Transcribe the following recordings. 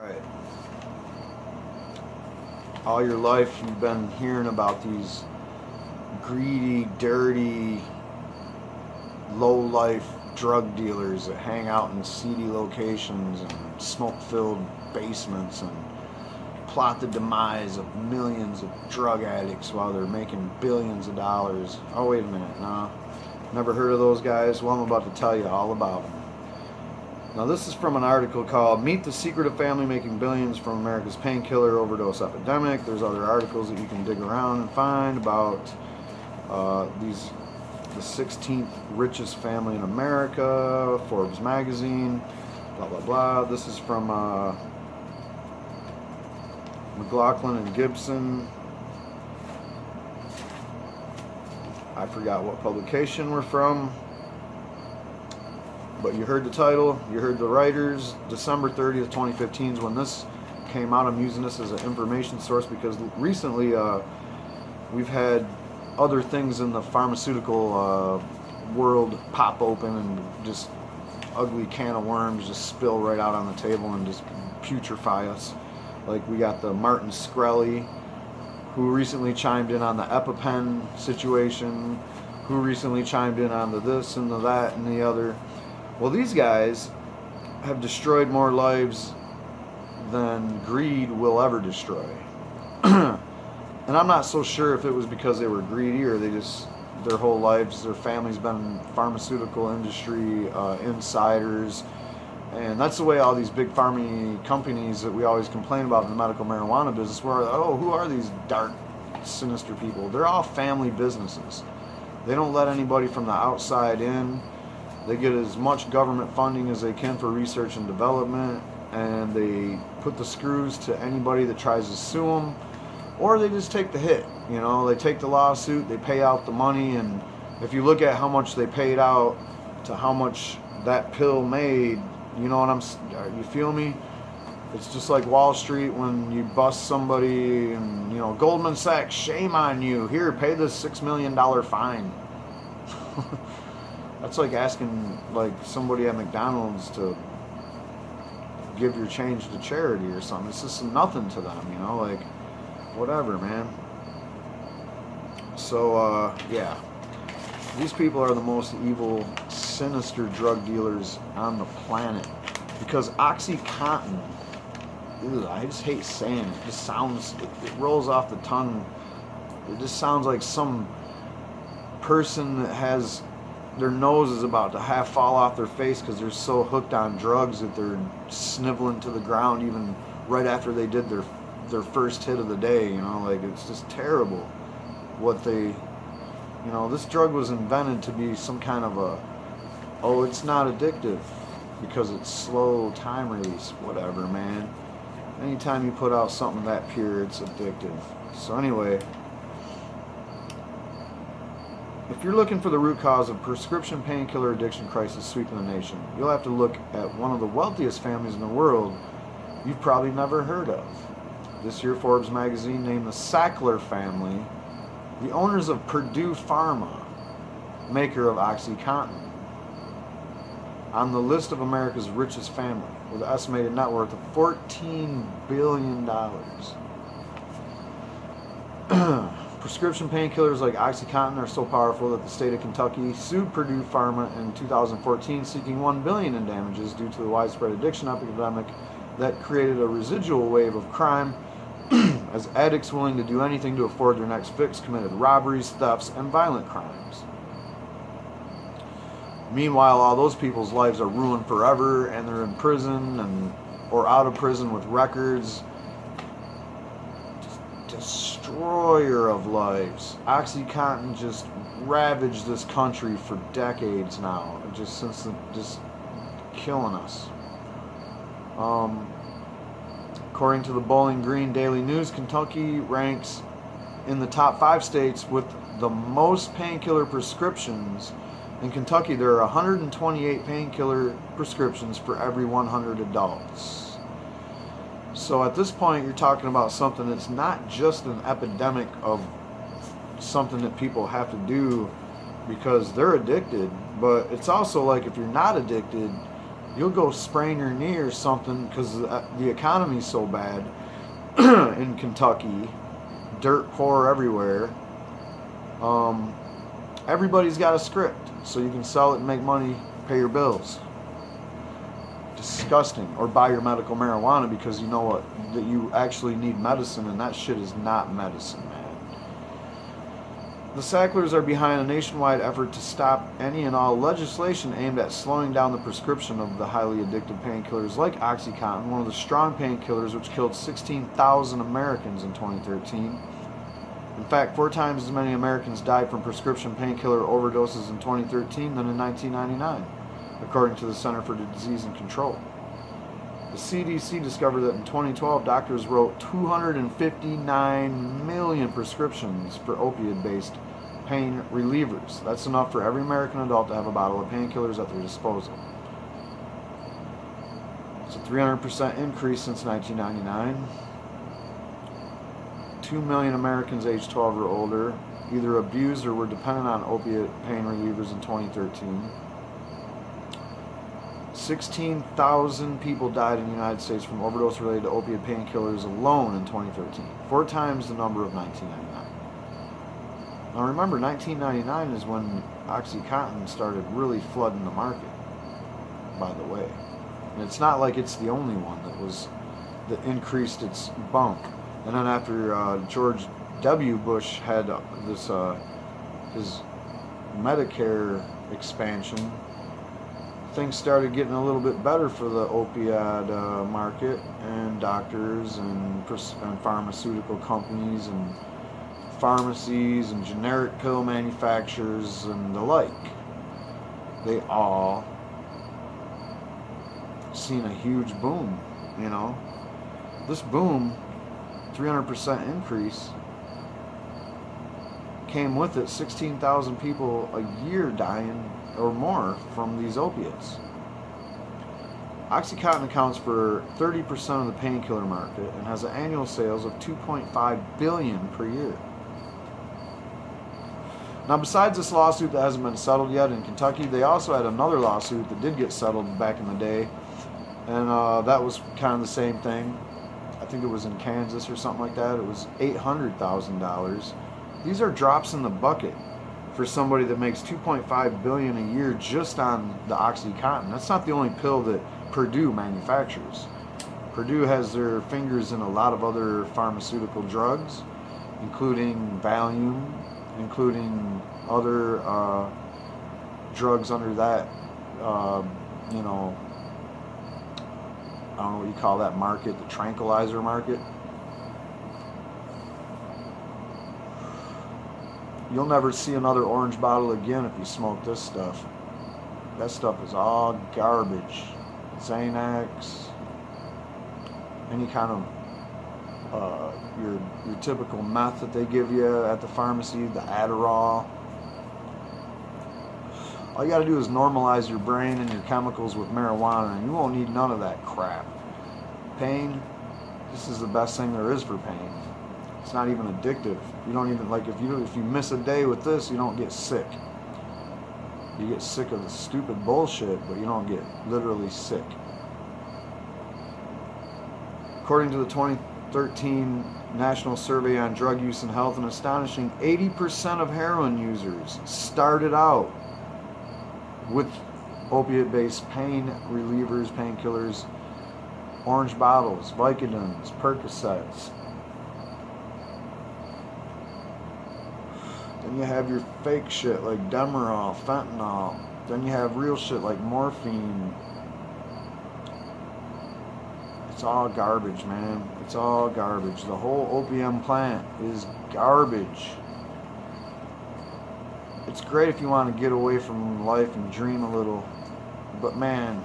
Right. All your life you've been hearing about these greedy, dirty, low-life drug dealers that hang out in seedy locations and smoke-filled basements and plot the demise of millions of drug addicts while they're making billions of dollars. Oh, wait a minute. Nah. Never heard of those guys? Well, I'm about to tell you all about them. Now, this is from an article called Meet the Secret of Family Making Billions from America's Painkiller Overdose Epidemic. There's other articles that you can dig around and find about the 16th richest family in America, Forbes magazine, blah, blah, blah. This is from McLaughlin and Gibson. I forgot what publication we're from. But you heard the title, you heard the writers. December 30th, 2015 is when this came out. I'm using this as an information source because recently we've had other things in the pharmaceutical world pop open and just ugly can of worms just spill right out on the table and just putrefy us. Like we got the Martin Shkreli, who recently chimed in on the EpiPen situation, who recently chimed in on the this and the that and the other. Well, these guys have destroyed more lives than greed will ever destroy. And I'm not so sure if it was because they were greedy or they just, their whole lives, their family's been pharmaceutical industry insiders. And that's the way all these big pharma companies that we always complain about in the medical marijuana business were, oh, who are these dark, sinister people? They're all family businesses. They don't let anybody from the outside in. They get as much government funding as they can for research and development, and they put the screws to anybody that tries to sue them, or they just take the hit. You know, they take the lawsuit, they pay out the money, and if you look at how much they paid out to how much that pill made, you know what you feel me? It's just like Wall Street when you bust somebody and, you know, Goldman Sachs, shame on you. Here, pay this $6 million fine. That's like asking like somebody at McDonald's to give your change to charity or something. It's just nothing to them, you know, like whatever, man. So yeah, these people are the most evil, sinister drug dealers on the planet because Oxycontin, I just hate saying it. It just sounds, it rolls off the tongue. It just sounds like some person that has their nose is about to half fall off their face because they're so hooked on drugs that they're sniveling to the ground even right after they did their first hit of the day, you know, like it's just terrible what they, you know, this drug was invented to be some kind of a, oh, it's not addictive because it's slow time release, whatever, man. Anytime you put out something that pure, it's addictive. So anyway, if you're looking for the root cause of prescription painkiller addiction crisis sweeping the nation, you'll have to look at one of the wealthiest families in the world you've probably never heard of. This year, Forbes magazine named the Sackler family the owners of Purdue Pharma, maker of Oxycontin, on the list of America's richest family with an estimated net worth of $14 billion. Prescription painkillers like Oxycontin are so powerful that the state of Kentucky sued Purdue Pharma in 2014 seeking $1 billion in damages due to the widespread addiction epidemic that created a residual wave of crime as addicts willing to do anything to afford their next fix committed robberies, thefts, and violent crimes. Meanwhile, all those people's lives are ruined forever and they're in prison or out of prison with records. Destroyer of lives. Oxycontin just ravaged this country for decades now, just killing us. According to the Bowling Green Daily News, Kentucky ranks in the top 5 states with the most painkiller prescriptions. In Kentucky, there are 128 painkiller prescriptions for every 100 adults. So at this point, you're talking about something that's not just an epidemic of something that people have to do because they're addicted, but it's also like if you're not addicted, You'll go sprain your knee or something because the economy's so bad in Kentucky, dirt poor everywhere. Um, Everybody's got a script, so you can sell it and make money, pay your bills. Disgusting. Or buy your medical marijuana because you know what, that you actually need medicine, and that shit is not medicine, man. The Sacklers are behind a nationwide effort to stop any and all legislation aimed at slowing down the prescription of the highly addictive painkillers like Oxycontin, one of the strong painkillers which killed 16,000 Americans in 2013. In fact, 4 times as many Americans died from prescription painkiller overdoses in 2013 than in 1999, according to the Center for Disease and Control. The CDC discovered that in 2012, doctors wrote 259 million prescriptions for opioid-based pain relievers. That's enough for every American adult to have a bottle of painkillers at their disposal. It's a 300% increase since 1999. 2 million Americans aged 12 or older either abused or were dependent on opiate pain relievers in 2013. 16,000 people died in the United States from overdose related to opiate painkillers alone in 2013, 4 times the number of 1999. Now remember, 1999 is when Oxycontin started really flooding the market, by the way. And it's not like it's the only one that increased its bump. And then after George W. Bush had his Medicare expansion, things started getting a little bit better for the opioid market and doctors and pharmaceutical companies and pharmacies and generic pill manufacturers and the like. They all seen a huge boom, you know. This boom, 300% increase, came with it 16,000 people a year dying or more from these opiates. Oxycontin accounts for 30% of the painkiller market and has annual sales of $2.5 billion per year. Now, besides this lawsuit that hasn't been settled yet in Kentucky, they also had another lawsuit that did get settled back in the day, and that was kind of the same thing. I think it was in Kansas or something like that. It was $800,000. These are drops in the bucket for somebody that makes $2.5 billion a year just on the Oxycontin. That's not the only pill that Purdue manufactures. Purdue has their fingers in a lot of other pharmaceutical drugs, including Valium, including other drugs under that, I don't know what you call that market, the tranquilizer market. You'll never see another orange bottle again if you smoke this stuff. That stuff is all garbage. Xanax, any kind of your typical meth that they give you at the pharmacy, the Adderall. All you got to do is normalize your brain and your chemicals with marijuana, and you won't need none of that crap. Pain, this is the best thing there is for pain. It's not even addictive. You don't even, like, if you miss a day with this, you don't get sick. You get sick of the stupid bullshit, but you don't get literally sick. According to the 2013 National Survey on Drug Use and Health, an astonishing 80% of heroin users started out with opiate-based pain relievers, painkillers, orange bottles, Vicodins, Percocets. Then you have your fake shit like Demerol, fentanyl. Then you have real shit like morphine. It's all garbage, man. It's all garbage. The whole opium plant is garbage. It's great if you want to get away from life and dream a little. But man,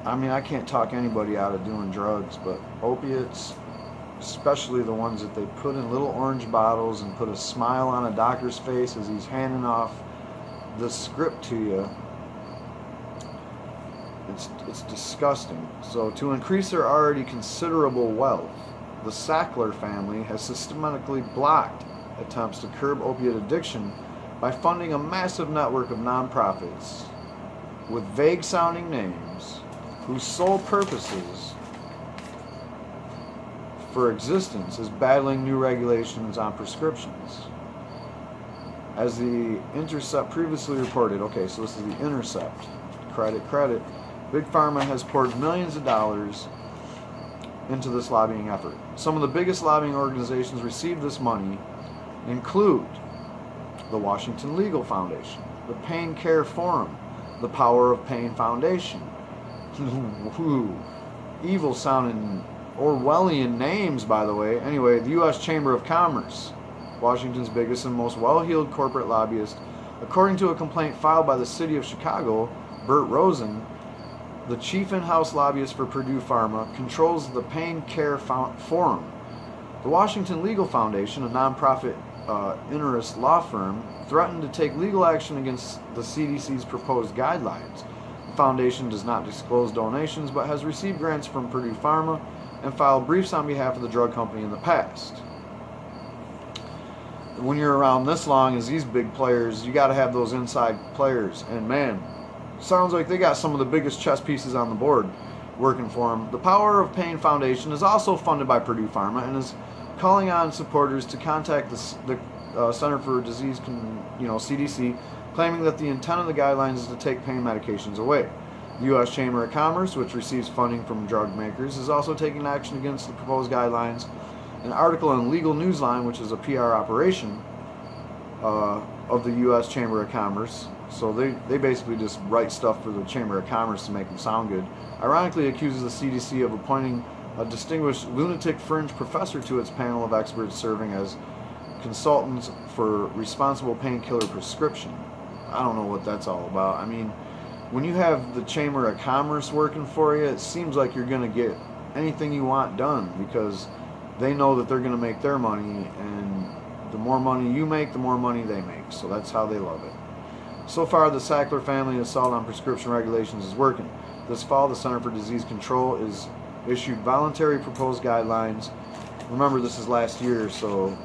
I mean, I can't talk anybody out of doing drugs, but opiates, especially the ones that they put in little orange bottles and put a smile on a doctor's face as he's handing off the script to you, it's disgusting. So to increase their already considerable wealth, the Sackler family has systematically blocked attempts to curb opiate addiction by funding a massive network of nonprofits with vague sounding names whose sole purposes for existence is battling new regulations on prescriptions. As the Intercept previously reported, okay, so this is the Intercept, credit, Big Pharma has poured millions of dollars into this lobbying effort. Some of the biggest lobbying organizations received this money include the Washington Legal Foundation, the Pain Care Forum, the Power of Pain Foundation. Evil sounding Orwellian names, by the way. Anyway, the U.S. Chamber of Commerce, Washington's biggest and most well-heeled corporate lobbyist. According to a complaint filed by the city of Chicago, Bert Rosen, the chief in-house lobbyist for Purdue Pharma, controls the Pain Care Forum. The Washington Legal Foundation, a nonprofit interest law firm, threatened to take legal action against the CDC's proposed guidelines. The foundation does not disclose donations, but has received grants from Purdue Pharma and filed briefs on behalf of the drug company in the past. When you're around this long as these big players, you got to have those inside players. And man, sounds like they got some of the biggest chess pieces on the board working for them. The Power of Pain Foundation is also funded by Purdue Pharma and is calling on supporters to contact the Center for Disease, CDC, claiming that the intent of the guidelines is to take pain medications away. The U.S. Chamber of Commerce, which receives funding from drug makers, is also taking action against the proposed guidelines. An article in Legal Newsline, which is a PR operation of the U.S. Chamber of Commerce, so they basically just write stuff for the Chamber of Commerce to make them sound good, ironically accuses the CDC of appointing a distinguished lunatic fringe professor to its panel of experts serving as consultants for responsible painkiller prescription. I don't know what that's all about. I mean, when you have the Chamber of Commerce working for you, it seems like you're going to get anything you want done because they know that they're going to make their money, and the more money you make, the more money they make. So that's how they love it. So far, the Sackler family assault on prescription regulations is working. This fall, the Center for Disease Control is issued voluntary proposed guidelines. Remember, this is last year, so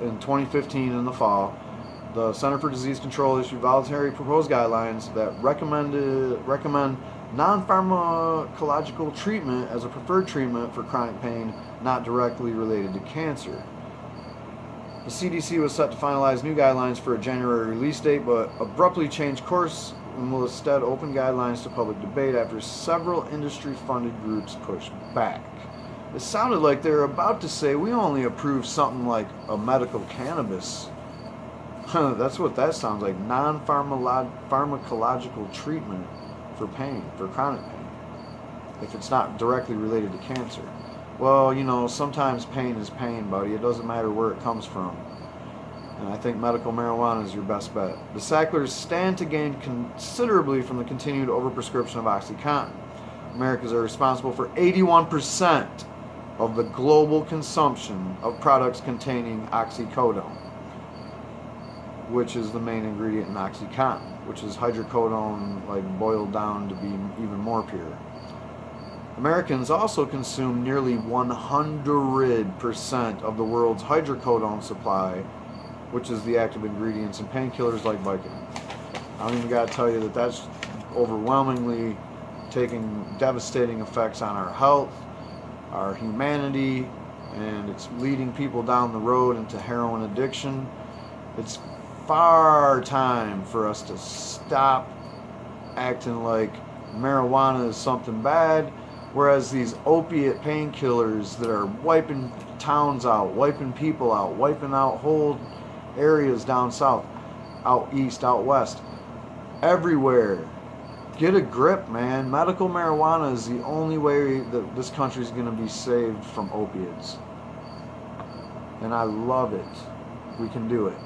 in 2015 in the fall, the Center for Disease Control issued voluntary proposed guidelines that recommend non-pharmacological treatment as a preferred treatment for chronic pain not directly related to cancer. The CDC was set to finalize new guidelines for a January release date, but abruptly changed course and will instead open guidelines to public debate after several industry-funded groups pushed back. It sounded like they were about to say, we only approve something like a medical cannabis. That's what that sounds like, non-pharmacological treatment for pain, for chronic pain, if it's not directly related to cancer. Well, sometimes pain is pain, buddy. It doesn't matter where it comes from. And I think medical marijuana is your best bet. The Sacklers stand to gain considerably from the continued overprescription of Oxycontin. Americans are responsible for 81% of the global consumption of products containing oxycodone, which is the main ingredient in Oxycontin, which is hydrocodone, like boiled down to be even more pure. Americans also consume nearly 100% of the world's hydrocodone supply, which is the active ingredients in painkillers like Vicodin. I don't even got to tell you that that's overwhelmingly taking devastating effects on our health, our humanity, and it's leading people down the road into heroin addiction. It's far time for us to stop acting like marijuana is something bad, whereas these opiate painkillers that are wiping towns out, wiping people out, wiping out whole areas down south, out east, out west, everywhere. Get a grip, man. Medical marijuana is the only way that this country is going to be saved from opiates. And I love it. We can do it.